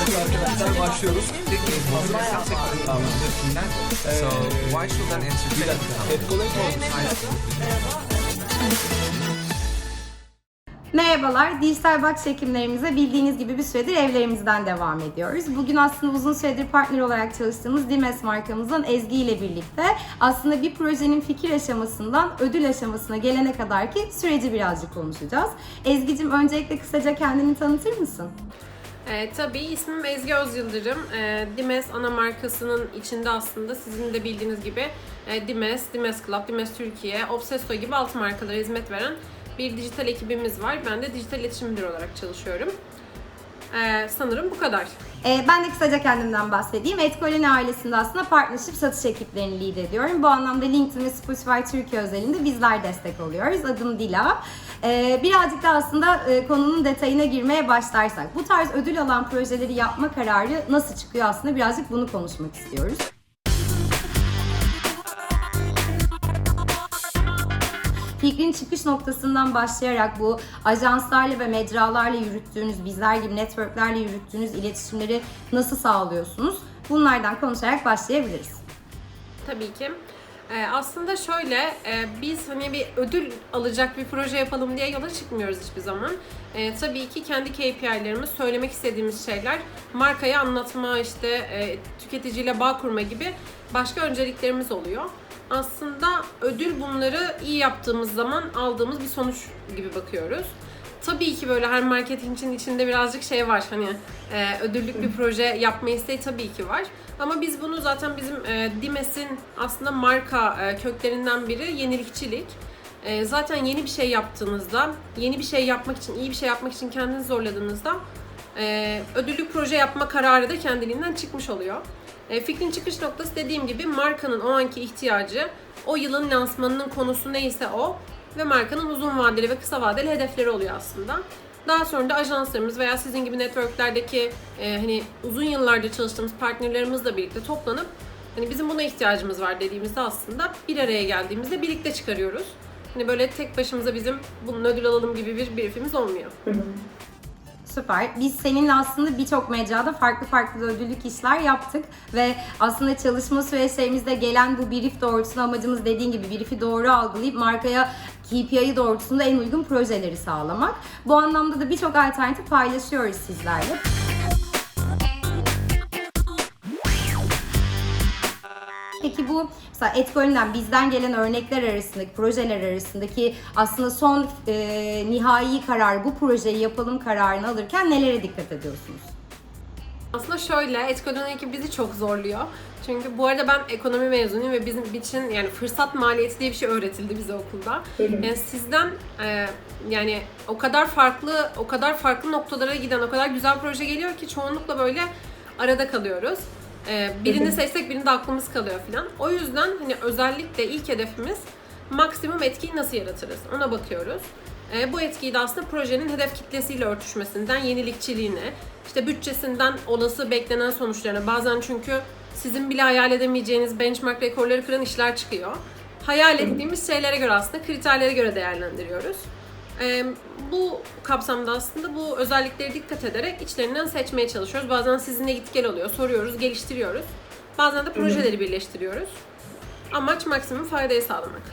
Evet arkadaşlar başlıyoruz. So why should an Merhabalar, dijital bakış çekimlerimize bildiğiniz gibi bir süredir evlerimizden devam ediyoruz. Bugün aslında uzun süredir partner olarak çalıştığımız Dimes markamızın Ezgi ile birlikte aslında bir projenin fikir aşamasından ödül aşamasına gelene kadar ki süreci birazcık konuşacağız. Ezgi'cim öncelikle kısaca kendini tanıtır mısın? Tabii ismim Ezgi Özyıldırım. Dimes ana markasının içinde aslında sizin de bildiğiniz gibi Dimes, Dimes Club, Dimes Türkiye, Obsesso gibi alt markalara hizmet veren bir dijital ekibimiz var. Ben de dijital iletişim müdürü olarak çalışıyorum. Sanırım bu kadar. Ben de kısaca kendimden bahsedeyim. Etkoloni ailesinde aslında partnership satış ekiplerini lead ediyorum. Bu anlamda LinkedIn ve Spotify Türkiye özelinde bizler destek oluyoruz. Adım Dila. Birazcık da aslında konunun detayına girmeye başlarsak, bu tarz ödül alan projeleri yapma kararı nasıl çıkıyor aslında birazcık bunu konuşmak istiyoruz. Fikrin çıkış noktasından başlayarak bu ajanslarla ve mecralarla yürüttüğünüz, bizler gibi networklerle yürüttüğünüz iletişimleri nasıl sağlıyorsunuz? Bunlardan konuşarak başlayabiliriz. Tabii ki. Aslında şöyle, biz hani bir ödül alacak bir proje yapalım diye yola çıkmıyoruz hiçbir zaman. Tabii ki kendi KPI'lerimiz, söylemek istediğimiz şeyler, markayı anlatma, tüketiciyle bağ kurma gibi başka önceliklerimiz oluyor. Aslında ödül bunları iyi yaptığımız zaman aldığımız bir sonuç gibi bakıyoruz. Tabii ki böyle her marketingin içinde birazcık şey var, hani ödüllük bir proje yapma isteği tabii ki var. Ama biz bunu zaten bizim Dimes'in aslında marka köklerinden biri yenilikçilik. Zaten yeni bir şey yaptığınızda, yeni bir şey yapmak için, iyi bir şey yapmak için kendinizi zorladığınızda ödüllük proje yapma kararı da kendiliğinden çıkmış oluyor. Fikrin çıkış noktası dediğim gibi markanın o anki ihtiyacı, o yılın lansmanının konusu neyse o ve markanın uzun vadeli ve kısa vadeli hedefleri oluyor aslında. Daha sonra da ajanslarımız veya sizin gibi networklerdeki hani uzun yıllardır çalıştığımız partnerlerimizle birlikte toplanıp hani bizim buna ihtiyacımız var dediğimizde aslında bir araya geldiğimizde birlikte çıkarıyoruz. Hani böyle tek başımıza bizim bunun ödül alalım gibi bir briefimiz olmuyor. Süper. Biz seninle aslında birçok mecrada farklı ödüllük işler yaptık ve aslında çalışma süreçlerimizde gelen bu brief doğrultusunda amacımız dediğin gibi brief'i doğru algılayıp markaya KPI doğrultusunda en uygun projeleri sağlamak. Bu anlamda da birçok alternatif paylaşıyoruz sizlerle. Peki bu mesela Etkoloni'den bizden gelen örnekler arasındaki, projeler arasındaki aslında son nihai karar, bu projeyi yapalım kararını alırken nelere dikkat ediyorsunuz? Aslında şöyle, Etkoloni ekibi bizi çok zorluyor. Çünkü bu arada ben ekonomi mezunuyum ve bizim için yani fırsat maliyeti diye bir şey öğretildi bize okulda. Yani sizden yani o kadar farklı noktalara giden o kadar güzel proje geliyor ki çoğunlukla böyle arada kalıyoruz. Birini seçsek birinde aklımız kalıyor falan. O yüzden hani özellikle ilk hedefimiz maksimum etkiyi nasıl yaratırız ona bakıyoruz. Bu etkiyi de aslında projenin hedef kitlesiyle örtüşmesinden yenilikçiliğine, işte bütçesinden olası beklenen sonuçlarına, bazen çünkü sizin bile hayal edemeyeceğiniz benchmark rekorları kıran işler çıkıyor. Hayal ettiğimiz şeylere göre aslında kriterlere göre değerlendiriyoruz. Bu kapsamda aslında bu özellikleri dikkat ederek içlerinden seçmeye çalışıyoruz. Bazen sizinle git gel oluyor, soruyoruz, geliştiriyoruz. Bazen de projeleri birleştiriyoruz. Amaç maksimum faydayı sağlamak.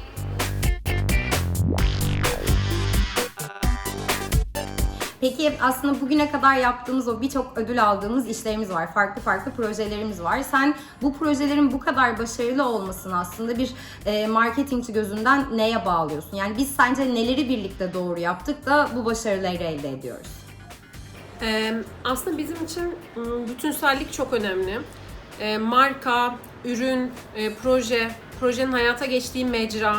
Peki aslında bugüne kadar yaptığımız o birçok ödül aldığımız işlerimiz var. Farklı projelerimiz var. Sen bu projelerin bu kadar başarılı olmasını aslında bir marketingçi gözünden neye bağlıyorsun? Yani biz sence neleri birlikte doğru yaptık da bu başarıları elde ediyoruz? Aslında bizim için bütünsellik çok önemli. Marka, ürün, projenin hayata geçtiği mecra,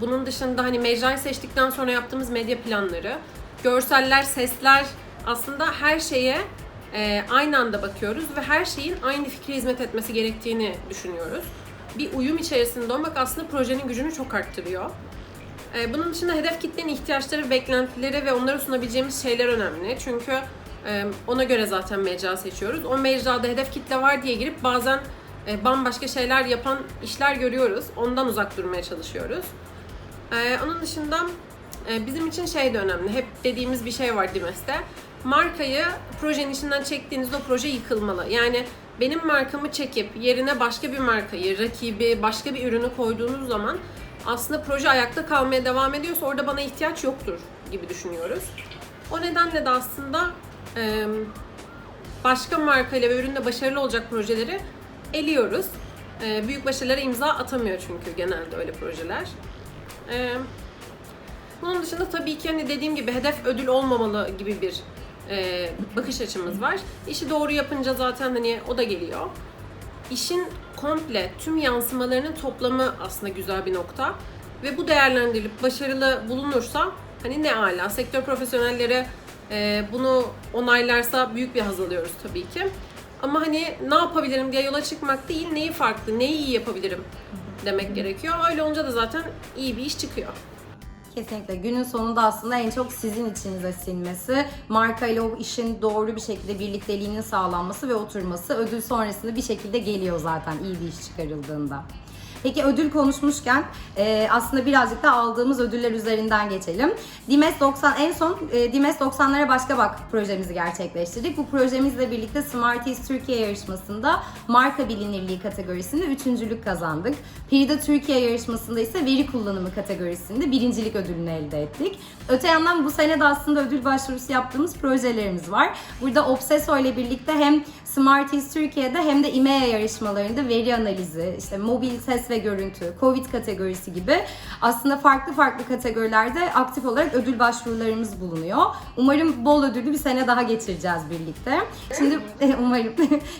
bunun dışında hani mecrayı seçtikten sonra yaptığımız medya planları, görseller, sesler, aslında her şeye aynı anda bakıyoruz ve her şeyin aynı fikre hizmet etmesi gerektiğini düşünüyoruz. Bir uyum içerisinde olmak aslında projenin gücünü çok arttırıyor. Bunun dışında hedef kitlenin ihtiyaçları, beklentileri ve onlara sunabileceğimiz şeyler önemli. Çünkü ona göre zaten mecra seçiyoruz. O mecrada hedef kitle var diye girip bazen bambaşka şeyler yapan işler görüyoruz. Ondan uzak durmaya çalışıyoruz. Onun dışında bizim için şey de önemli. Hep dediğimiz bir şey var Dimes'te. markayı projenin içinden çektiğinizde o proje yıkılmalı. Yani benim markamı çekip yerine başka bir markayı, rakibi, başka bir ürünü koyduğunuz zaman aslında proje ayakta kalmaya devam ediyorsa orada bana ihtiyaç yoktur gibi düşünüyoruz. O nedenle de aslında başka markayla ve ürünle başarılı olacak projeleri eliyoruz. Büyük başarılara imza atamıyor çünkü genelde öyle projeler. Bunun dışında tabii ki hani dediğim gibi hedef ödül olmamalı gibi bir bakış açımız var. İşi doğru yapınca zaten hani o da geliyor. İşin komple tüm yansımalarının toplamı aslında güzel bir nokta. Ve bu değerlendirilip başarılı bulunursa hani ne âlâ. Sektör profesyonelleri bunu onaylarsa büyük bir haz alıyoruz tabii ki. Ama hani ne yapabilirim diye yola çıkmak değil, neyi farklı, neyi iyi yapabilirim demek gerekiyor. Öyle olunca da zaten iyi bir iş çıkıyor. Kesinlikle. Günün sonunda aslında en çok sizin içinize sinmesi, markayla o işin doğru bir şekilde birlikteliğinin sağlanması ve oturması, ödül sonrasında bir şekilde geliyor zaten iyi bir iş çıkarıldığında. Peki ödül konuşmuşken aslında birazcık da aldığımız ödüller üzerinden geçelim. Dimes 90 en son Dimes 90'lara başka bak projemizi gerçekleştirdik. Bu projemizle birlikte Smarties Türkiye yarışmasında marka bilinirliği kategorisinde üçüncülük kazandık. Prida Türkiye yarışmasında ise veri kullanımı kategorisinde birincilik ödülünü elde ettik. Öte yandan bu sene de aslında ödül başvurusu yaptığımız projelerimiz var. Burada Obseso ile birlikte hem Smarties Türkiye'de hem de IMEA yarışmalarında veri analizi, işte mobil ses ve görüntü, Covid kategorisi gibi aslında farklı kategorilerde aktif olarak ödül başvurularımız bulunuyor. Umarım bol ödüllü bir sene daha geçireceğiz birlikte. Şimdi umarım.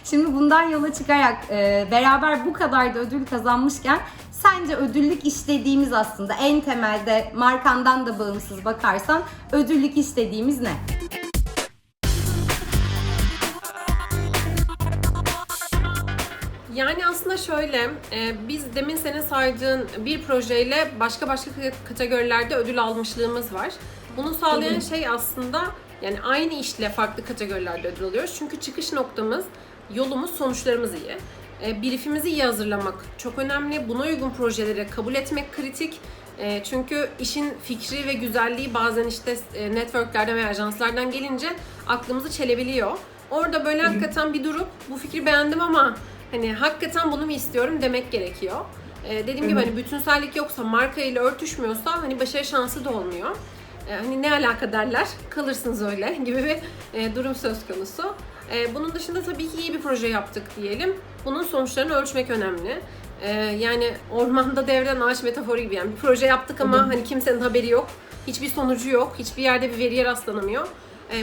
Şimdi bundan yola çıkarak beraber bu kadar da ödül kazanmışken sence ödüllük iş dediğimiz aslında en temelde markandan da bağımsız bakarsan ödüllük iş dediğimiz ne? Yani aslında şöyle, biz demin senin saydığın bir projeyle başka kategorilerde ödül almışlığımız var. Bunu sağlayan şey aslında yani aynı işle farklı kategorilerde ödül alıyoruz. Çünkü çıkış noktamız, yolumuz, sonuçlarımız iyi. Briefimizi iyi hazırlamak çok önemli. Buna uygun projeleri kabul etmek kritik. Çünkü işin fikri ve güzelliği bazen işte networklerden veya ajanslardan gelince aklımızı çelebiliyor. Orada böyle hakikaten bir durup bu fikri beğendim ama hani hakikaten bunu mu istiyorum demek gerekiyor. Dediğim gibi hani bütünsellik yoksa, marka ile örtüşmüyorsa hani başarı şansı da olmuyor. Hani ne alaka derler, kalırsınız öyle gibi bir durum söz konusu. Bunun dışında tabii ki iyi bir proje yaptık diyelim. Bunun sonuçlarını ölçmek önemli. Yani ormanda devrilen ağaç metaforu gibi, yani bir proje yaptık ama hani kimsenin haberi yok. Hiçbir sonucu yok, hiçbir yerde bir veriye rastlanamıyor.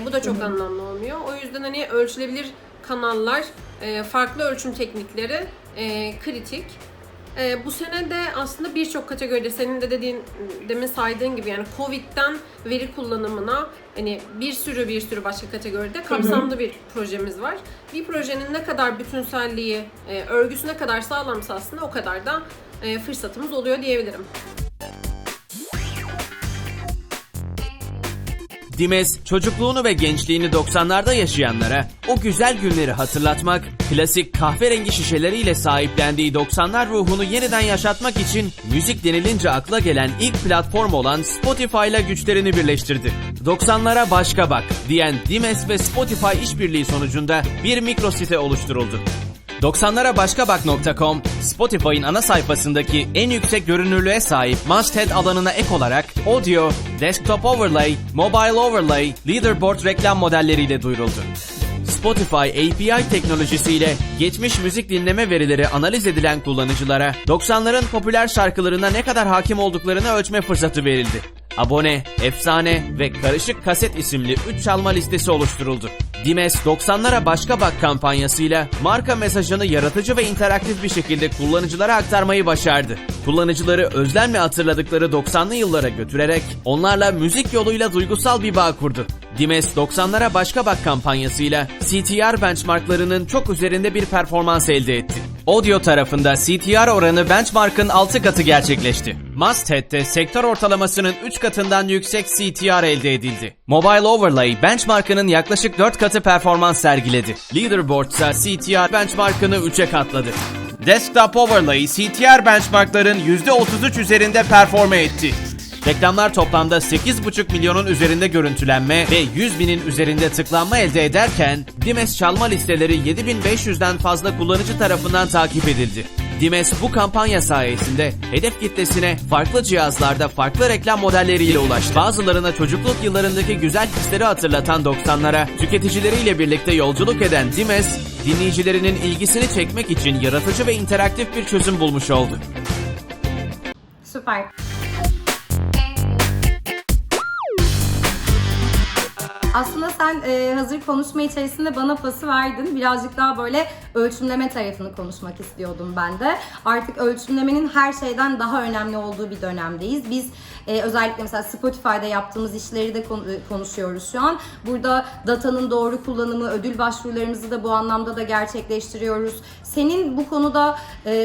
Bu da çok anlamlı olmuyor. O yüzden hani ölçülebilir kanallar, farklı ölçüm teknikleri kritik. Bu sene de aslında birçok kategoride senin de demin saydığın gibi yani Covid'den veri kullanımına hani bir sürü başka kategoride kapsamlı bir projemiz var. Bir projenin ne kadar bütünselliği, örgüsü ne kadar sağlamsa aslında o kadar da fırsatımız oluyor diyebilirim. Dimes, çocukluğunu ve gençliğini 90'larda yaşayanlara o güzel günleri hatırlatmak, klasik kahverengi şişeleriyle sahiplendiği 90'lar ruhunu yeniden yaşatmak için müzik denilince akla gelen ilk platform olan Spotify ile güçlerini birleştirdi. 90'lara başka bak diyen Dimes ve Spotify işbirliği sonucunda bir mikrosite oluşturuldu. 90'lara başka bak.com, Spotify'ın ana sayfasındaki en yüksek görünürlüğe sahip Masthead alanına ek olarak audio, desktop overlay, mobile overlay, leaderboard reklam modelleriyle duyuruldu. Spotify API teknolojisiyle geçmiş müzik dinleme verileri analiz edilen kullanıcılara 90'ların popüler şarkılarına ne kadar hakim olduklarını ölçme fırsatı verildi. Abone, Efsane ve Karışık Kaset isimli 3 çalma listesi oluşturuldu. Dimes 90'lara başka bak kampanyasıyla marka mesajını yaratıcı ve interaktif bir şekilde kullanıcılara aktarmayı başardı. Kullanıcıları özlemle hatırladıkları 90'lı yıllara götürerek onlarla müzik yoluyla duygusal bir bağ kurdu. Dimes 90'lara başka bak kampanyasıyla CTR benchmarklarının çok üzerinde bir performans elde etti. Audio tarafında CTR oranı benchmark'ın 6 katı gerçekleşti. Masthead'de sektör ortalamasının 3 katından yüksek CTR elde edildi. Mobile Overlay benchmark'ının yaklaşık 4 katı performans sergiledi. Leaderboard ise CTR benchmark'ını 3'e katladı. Desktop Overlay CTR benchmark'ların %33 üzerinde performe etti. Reklamlar toplamda 8,5 milyonun üzerinde görüntülenme ve 100 binin üzerinde tıklanma elde ederken Dimes çalma listeleri 7500'den fazla kullanıcı tarafından takip edildi. Dimes bu kampanya sayesinde hedef kitlesine farklı cihazlarda farklı reklam modelleriyle ulaştı. Bazılarına çocukluk yıllarındaki güzel hisleri hatırlatan 90'lara tüketicileriyle birlikte yolculuk eden Dimes, dinleyicilerinin ilgisini çekmek için yaratıcı ve interaktif bir çözüm bulmuş oldu. Süper. Aslında sen hazır konuşma içerisinde bana pası verdin. Birazcık daha böyle ölçümleme tarafını konuşmak istiyordum ben de. Artık ölçümlemenin her şeyden daha önemli olduğu bir dönemdeyiz. Biz özellikle mesela Spotify'da yaptığımız işleri de konuşuyoruz şu an. Burada datanın doğru kullanımı, ödül başvurularımızı da bu anlamda da gerçekleştiriyoruz. Senin bu konuda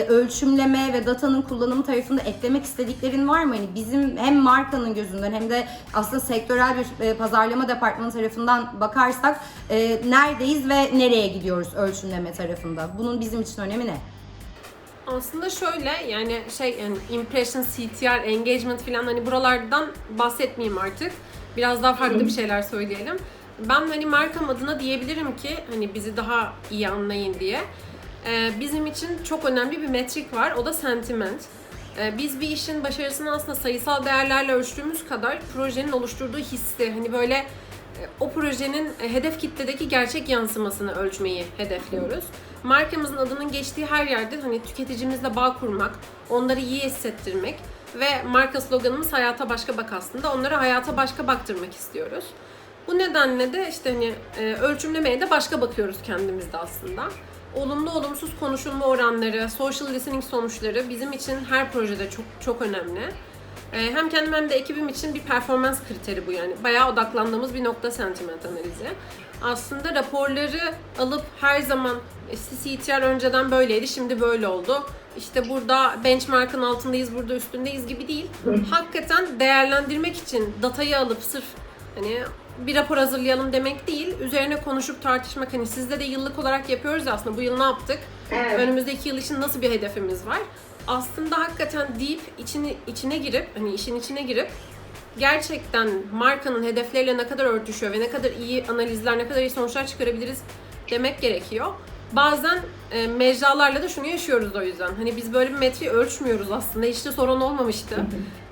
ölçümleme ve datanın kullanımı tarafında eklemek istediklerin var mı? Hani bizim hem markanın gözünden hem de aslında sektörel bir pazarlama departmanı tarafından bakarsak neredeyiz ve nereye gidiyoruz ölçümleme tarafında? Bunun bizim için önemi ne? Aslında şöyle yani impression, CTR, engagement falan hani buralardan bahsetmeyeyim artık. Biraz daha farklı bir şeyler söyleyelim. Ben hani markam adına diyebilirim ki hani bizi daha iyi anlayın diye. Bizim için çok önemli bir metrik var. O da sentiment. Biz bir işin başarısını aslında sayısal değerlerle ölçtüğümüz kadar projenin oluşturduğu hissi hani böyle o projenin hedef kitledeki gerçek yansımasını ölçmeyi hedefliyoruz. Markamızın adının geçtiği her yerde hani tüketicimizle bağ kurmak, onları iyi hissettirmek ve marka sloganımız hayata başka bak aslında. Onları hayata başka baktırmak istiyoruz. Bu nedenle de işte hani ölçümlemeye de başka bakıyoruz kendimizde aslında. Olumlu olumsuz konuşulma oranları, social listening sonuçları bizim için her projede çok çok önemli. Hem kendim hem de ekibim için bir performans kriteri bu yani. Bayağı odaklandığımız bir nokta sentiment analizi. Aslında raporları alıp her zaman CTR önceden böyleydi, şimdi böyle oldu. İşte burada benchmark'ın altındayız, burada üstündeyiz gibi değil. Hakikaten değerlendirmek için datayı alıp sırf hani bir rapor hazırlayalım demek değil. Üzerine konuşup tartışmak hani sizde de yıllık olarak yapıyoruz ya aslında bu yıl ne yaptık? Evet. Önümüzdeki yıl için nasıl bir hedefimiz var? Aslında hakikaten deyip içine girip hani işin içine girip gerçekten markanın hedefleriyle ne kadar örtüşüyor ve ne kadar iyi analizler, ne kadar iyi sonuçlar çıkarabiliriz demek gerekiyor. Bazen mecralarla da şunu yaşıyoruz o yüzden. Hani biz böyle bir metriği ölçmüyoruz aslında. Hiç de sorun olmamıştı.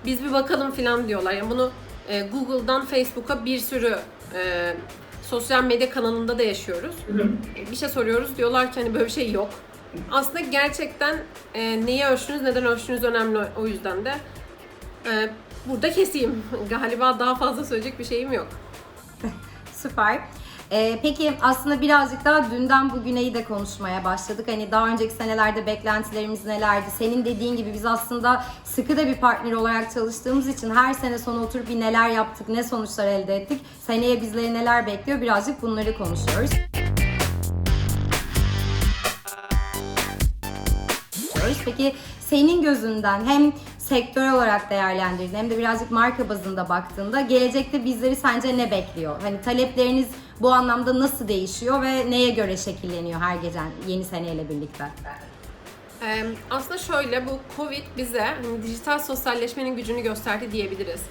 Biz bir bakalım falan diyorlar. Yani bunu Google'dan Facebook'a bir sürü sosyal medya kanalında da yaşıyoruz. Bir şey soruyoruz diyorlar ki hani böyle bir şey yok. Aslında gerçekten neyi ölçtünüz, neden ölçtünüz önemli o yüzden de. Burada keseyim. Galiba daha fazla söyleyecek bir şeyim yok. Süper. Peki aslında birazcık daha dünden bugüneyi de konuşmaya başladık. Hani daha önceki senelerde beklentilerimiz nelerdi? Senin dediğin gibi biz aslında sıkı da bir partner olarak çalıştığımız için her sene sonu oturup bir neler yaptık, ne sonuçlar elde ettik, seneye bizleri neler bekliyor birazcık bunları konuşuyoruz. Peki senin gözünden hem sektör olarak değerlendirdiğin hem de birazcık marka bazında baktığında gelecekte bizleri sence ne bekliyor? Hani talepleriniz bu anlamda nasıl değişiyor ve neye göre şekilleniyor her geçen yeni seneyle birlikte? Aslında şöyle bu Covid bize hani dijital sosyalleşmenin gücünü gösterdi diyebiliriz.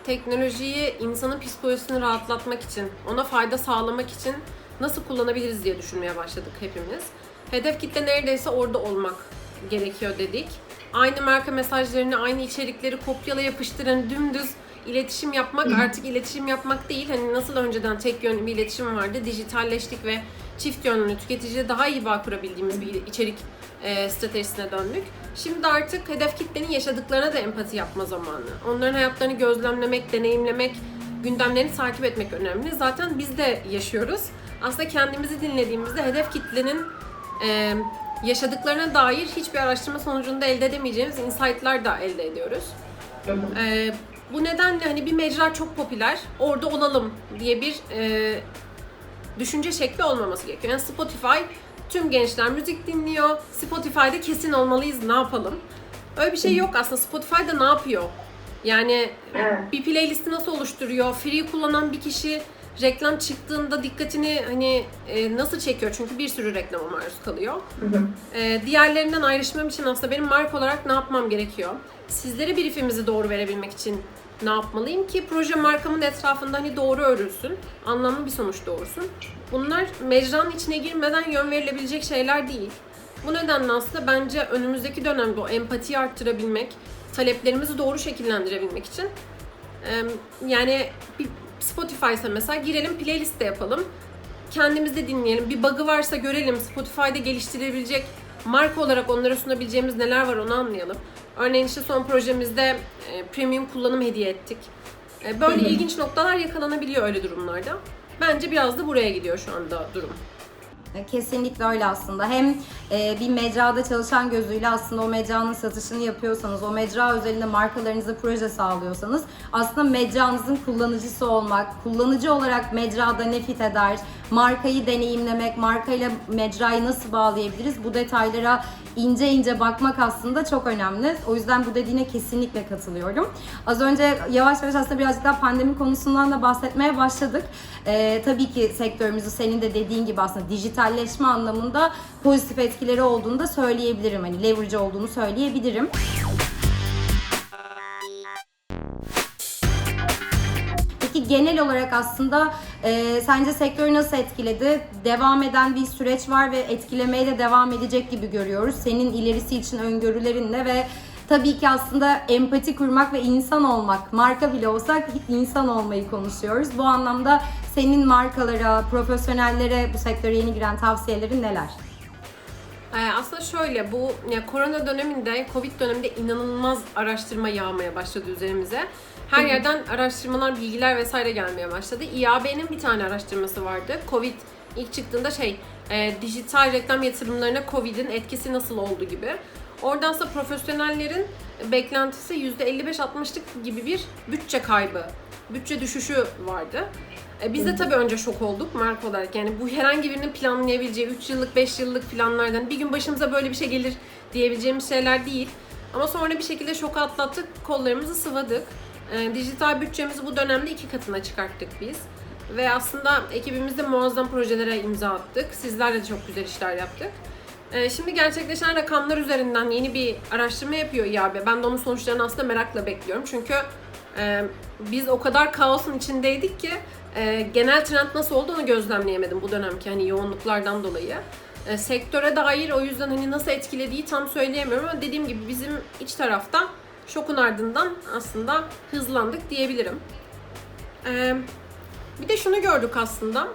Teknolojiyi insanın psikolojisini rahatlatmak için, ona fayda sağlamak için nasıl kullanabiliriz diye düşünmeye başladık hepimiz. Hedef kitle neredeyse orada olmak gerekiyor dedik. Aynı marka mesajlarını, aynı içerikleri kopyala yapıştıran dümdüz iletişim yapmak artık iletişim yapmak değil. Hani nasıl önceden tek yönlü bir iletişim vardı, dijitalleştik ve çift yönlü tüketiciyle daha iyi bağ kurabildiğimiz bir içerik stratejisine döndük. Şimdi artık hedef kitlenin yaşadıklarına da empati yapma zamanı. Onların hayatlarını gözlemlemek, deneyimlemek, gündemlerini takip etmek önemli. Zaten biz de yaşıyoruz. Aslında kendimizi dinlediğimizde hedef kitlenin yaşadıklarına dair hiçbir araştırma sonucunda elde edemeyeceğimiz insight'lar da elde ediyoruz. Bu nedenle hani bir mecra çok popüler, orada olalım diye bir düşünce şekli olmaması gerekiyor. Yani Spotify, tüm gençler müzik dinliyor, Spotify'da kesin olmalıyız, ne yapalım? Öyle bir şey yok aslında. Spotify'da ne yapıyor? Yani bir playlisti nasıl oluşturuyor? Free kullanan bir kişi reklam çıktığında dikkatini hani nasıl çekiyor? Çünkü bir sürü reklama maruz kalıyor. Diğerlerinden ayrışmam için aslında benim marka olarak ne yapmam gerekiyor? Sizlere briefimizi doğru verebilmek için ne yapmalıyım ki proje markamın etrafında hani doğru örülsün, anlamlı bir sonuç doğursun. Bunlar mecranın içine girmeden yön verilebilecek şeyler değil. Bu nedenle aslında bence önümüzdeki dönemde o empatiyi arttırabilmek, taleplerimizi doğru şekillendirebilmek için yani bir Spotify ise mesela girelim playlist de yapalım. Kendimiz de dinleyelim. Bir bug'ı varsa görelim. Spotify'da geliştirilebilecek marka olarak onlara sunabileceğimiz neler var onu anlayalım. Örneğin işte son projemizde premium kullanım hediye ettik. Böyle ilginç noktalar yakalanabiliyor öyle durumlarda. Bence biraz da buraya gidiyor şu anda durum. Kesinlikle öyle aslında. Hem bir mecrada çalışan gözüyle aslında o mecranın satışını yapıyorsanız, o mecra özelinde markalarınıza proje sağlıyorsanız aslında mecranızın kullanıcısı olmak, kullanıcı olarak mecrada ne fit eder, markayı deneyimlemek, markayla mecrayı nasıl bağlayabiliriz, bu detaylara ince ince bakmak aslında çok önemli. O yüzden bu dediğine kesinlikle katılıyorum. Az önce yavaş yavaş aslında birazcık daha pandemi konusundan da bahsetmeye başladık. Tabii ki sektörümüzü senin de dediğin gibi aslında dijitalleşme anlamında pozitif etkileri olduğunu da söyleyebilirim. Hani leverage olduğunu söyleyebilirim. Peki genel olarak aslında sence sektörü nasıl etkiledi? Devam eden bir süreç var ve etkilemeye de devam edecek gibi görüyoruz. Senin ilerisi için öngörülerin ne ve tabii ki aslında empati kurmak ve insan olmak, marka bile olsak insan olmayı konuşuyoruz. Bu anlamda senin markalara, profesyonellere, bu sektöre yeni giren tavsiyelerin neler? Aslında şöyle, bu ya korona döneminde, Covid döneminde inanılmaz araştırma yağmaya başladı üzerimize. Her yerden araştırmalar, bilgiler vesaire gelmeye başladı. İAB'nin bir tane araştırması vardı. Covid ilk çıktığında dijital reklam yatırımlarına Covid'in etkisi nasıl oldu gibi. Oradan sonra profesyonellerin beklentisi %55-60'lık gibi bir bütçe kaybı, bütçe düşüşü vardı. Biz de tabii önce şok olduk marka olarak. Yani bu herhangi birinin planlayabileceği 3 yıllık, 5 yıllık planlardan bir gün başımıza böyle bir şey gelir diyebileceğimiz şeyler değil. Ama sonra bir şekilde şoku atlattık, kollarımızı sıvadık. Dijital bütçemizi bu dönemde 2 katına çıkarttık biz. Ve aslında ekibimizde muazzam projelere imza attık. Sizlerle de çok güzel işler yaptık. Şimdi gerçekleşen rakamlar üzerinden yeni bir araştırma yapıyor İAB. Ben de onun sonuçlarını aslında merakla bekliyorum. Çünkü biz o kadar kaosun içindeydik ki genel trend nasıl oldu onu gözlemleyemedim bu dönemki hani yoğunluklardan dolayı. Sektöre dair o yüzden hani nasıl etkilediği tam söyleyemiyorum ama dediğim gibi bizim iç tarafta şokun ardından aslında hızlandık diyebilirim. Bir de şunu gördük aslında.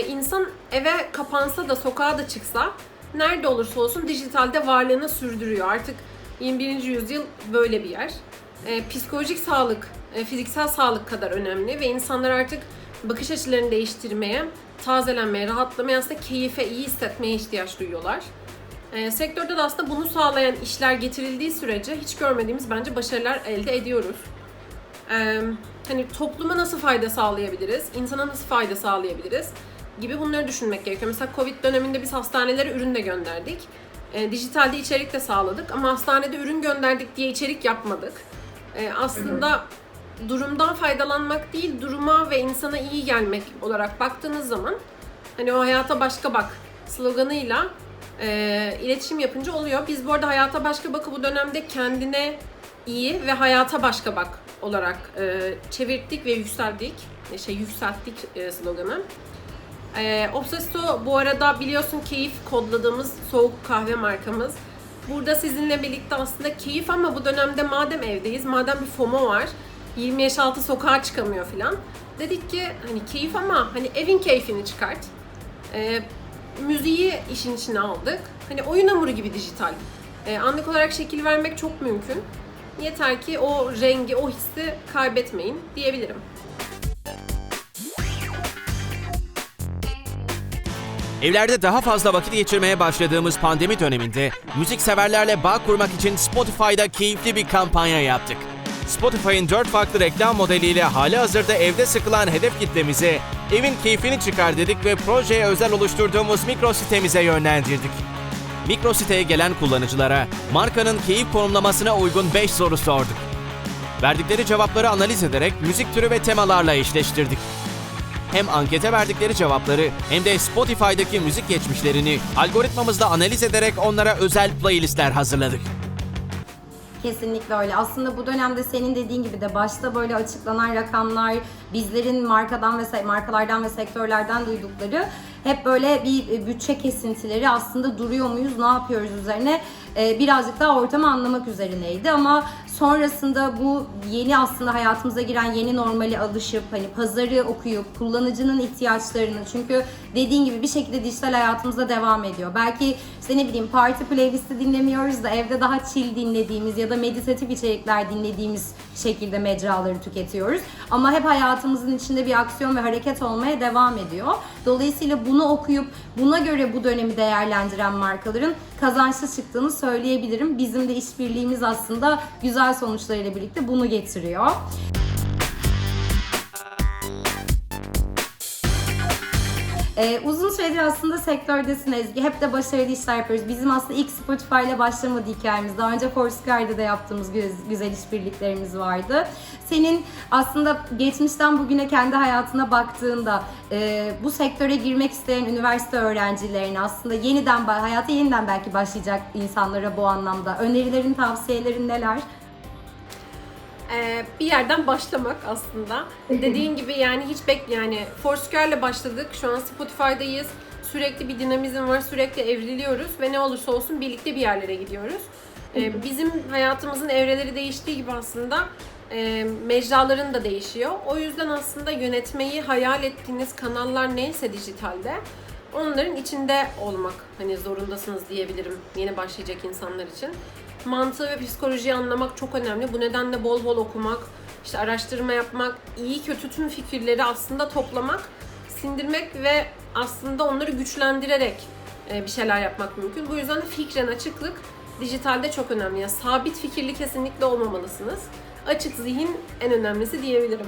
İnsan eve kapansa da sokağa da çıksa nerede olursa olsun dijitalde varlığını sürdürüyor. Artık 21. yüzyıl böyle bir yer. Psikolojik sağlık, fiziksel sağlık kadar önemli ve insanlar artık bakış açılarını değiştirmeye, tazelenmeye, rahatlamaya, aslında keyfe, iyi hissetmeye ihtiyaç duyuyorlar. Sektörde de aslında bunu sağlayan işler getirildiği sürece hiç görmediğimiz bence başarılar elde ediyoruz. Hani topluma nasıl fayda sağlayabiliriz, insana nasıl fayda sağlayabiliriz gibi bunları düşünmek gerekiyor. Mesela Covid döneminde biz hastanelere ürün de gönderdik. Dijitalde içerik de sağladık ama hastanede ürün gönderdik diye içerik yapmadık. Aslında durumdan faydalanmak değil, duruma ve insana iyi gelmek olarak baktığınız zaman hani o hayata başka bak sloganıyla iletişim yapınca oluyor. Biz bu arada hayata başka bakı bu dönemde kendine iyi ve hayata başka bak olarak çevirdik ve yükselttik sloganı. Obsesto bu arada biliyorsun keyif kodladığımız soğuk kahve markamız. Burada sizinle birlikte aslında keyif ama bu dönemde madem evdeyiz, madem bir FOMO var, 20 yaş altı sokağa çıkamıyor filan. Dedik ki hani keyif ama hani evin keyfini çıkart. Müziği işin içine aldık. Hani oyun hamuru gibi dijital. Anlık olarak şekil vermek çok mümkün. Yeter ki o rengi, o hissi kaybetmeyin diyebilirim. Evlerde daha fazla vakit geçirmeye başladığımız pandemi döneminde müzik severlerle bağ kurmak için Spotify'da keyifli bir kampanya yaptık. Spotify'ın 4 farklı reklam modeliyle halihazırda evde sıkılan hedef kitlemize evin keyfini çıkar dedik ve projeye özel oluşturduğumuz mikro sitemize yönlendirdik. Mikro siteye gelen kullanıcılara markanın keyif konumlamasına uygun 5 soru sorduk. Verdikleri cevapları analiz ederek müzik türü ve temalarla eşleştirdik. Hem ankete verdikleri cevapları hem de Spotify'daki müzik geçmişlerini algoritmamızda analiz ederek onlara özel playlistler hazırladık. Kesinlikle öyle. Aslında bu dönemde senin dediğin gibi de başta böyle açıklanan rakamlar, bizlerin markalardan ve sektörlerden duydukları hep böyle bir bütçe kesintileri, aslında duruyor muyuz, ne yapıyoruz üzerine birazcık daha ortamı anlamak üzerineydi. Ama sonrasında bu yeni, aslında hayatımıza giren yeni normale alışıp hani pazarı okuyup kullanıcının ihtiyaçlarını, çünkü dediğin gibi bir şekilde dijital hayatımıza devam ediyor. Belki işte ne bileyim parti playlisti dinlemiyoruz da evde daha chill dinlediğimiz ya da meditatif içerikler dinlediğimiz şekilde mecraları tüketiyoruz. Ama hep hayatımızın içinde bir aksiyon ve hareket olmaya devam ediyor. Dolayısıyla bunu okuyup buna göre bu dönemi değerlendiren markaların kazançlı çıktığını söyleyebilirim. Bizim de işbirliğimiz aslında güzel sonuçlarıyla birlikte bunu getiriyor. Uzun süredir aslında sektördesin Ezgi. Hep de başarılı işler yapıyoruz. Bizim aslında ilk Spotify ile başlamadı hikayemiz. Daha önce Foursquare'da da yaptığımız güzel işbirliklerimiz vardı. Senin aslında geçmişten bugüne kendi hayatına baktığında bu sektöre girmek isteyen üniversite öğrencilerine, aslında hayata yeniden belki başlayacak insanlara bu anlamda önerilerin, tavsiyelerin neler? Bir yerden başlamak aslında. Dediğin gibi yani yani Foursquare'le başladık. Şu an Spotify'dayız. Sürekli bir dinamizm var. Sürekli evriliyoruz ve ne olursa olsun birlikte bir yerlere gidiyoruz. Bizim hayatımızın evreleri değiştiği gibi aslında mecraların da değişiyor. O yüzden aslında yönetmeyi hayal ettiğiniz kanallar neyse dijitalde, onların içinde olmak hani zorundasınız diyebilirim yeni başlayacak insanlar için. Mantığı ve psikolojiyi anlamak çok önemli. Bu nedenle bol bol okumak, işte araştırma yapmak, iyi kötü tüm fikirleri aslında toplamak, sindirmek ve aslında onları güçlendirerek bir şeyler yapmak mümkün. Bu yüzden de fikren açıklık dijitalde çok önemli. Yani sabit fikirli kesinlikle olmamalısınız. Açık zihin en önemlisi diyebilirim.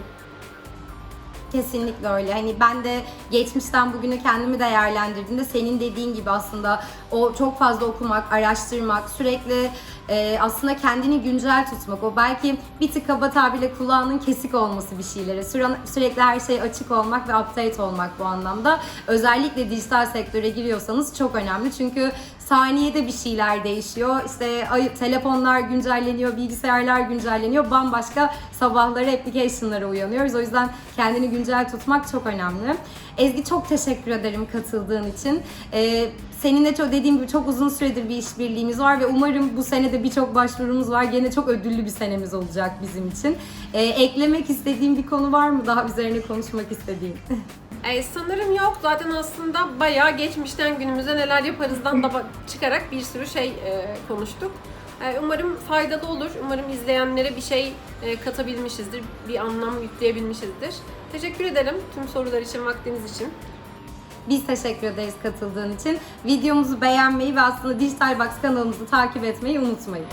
Kesinlikle öyle. Hani ben de geçmişten bugüne kendimi değerlendirdiğimde senin dediğin gibi aslında o çok fazla okumak, araştırmak, sürekli aslında kendini güncel tutmak, o belki bir tık kaba tabirle kulağının kesik olması bir şeylere, sürekli her şey açık olmak ve update olmak bu anlamda. Özellikle dijital sektöre giriyorsanız çok önemli. Çünkü saniyede bir şeyler değişiyor. İşte telefonlar güncelleniyor, bilgisayarlar güncelleniyor. Bambaşka sabahları application'lara uyanıyoruz. O yüzden kendini güncel tutmak çok önemli. Ezgi, çok teşekkür ederim katıldığın için. Seninle dediğim gibi çok uzun süredir bir işbirliğimiz var ve umarım bu sene de birçok başvurumuz var. Gene çok ödüllü bir senemiz olacak bizim için. Eklemek istediğin bir konu var mı? Daha üzerine konuşmak istediğin? Sanırım yok. Zaten aslında bayağı geçmişten günümüze neler yaparızdan da çıkarak bir sürü şey konuştuk. Umarım faydalı olur. Umarım izleyenlere bir şey katabilmişizdir. Bir anlam yükleyebilmişizdir. Teşekkür ederim tüm sorular için, vaktiniz için. Biz teşekkür ederiz katıldığın için. Videomuzu beğenmeyi ve aslında Dijital Box kanalımızı takip etmeyi unutmayın.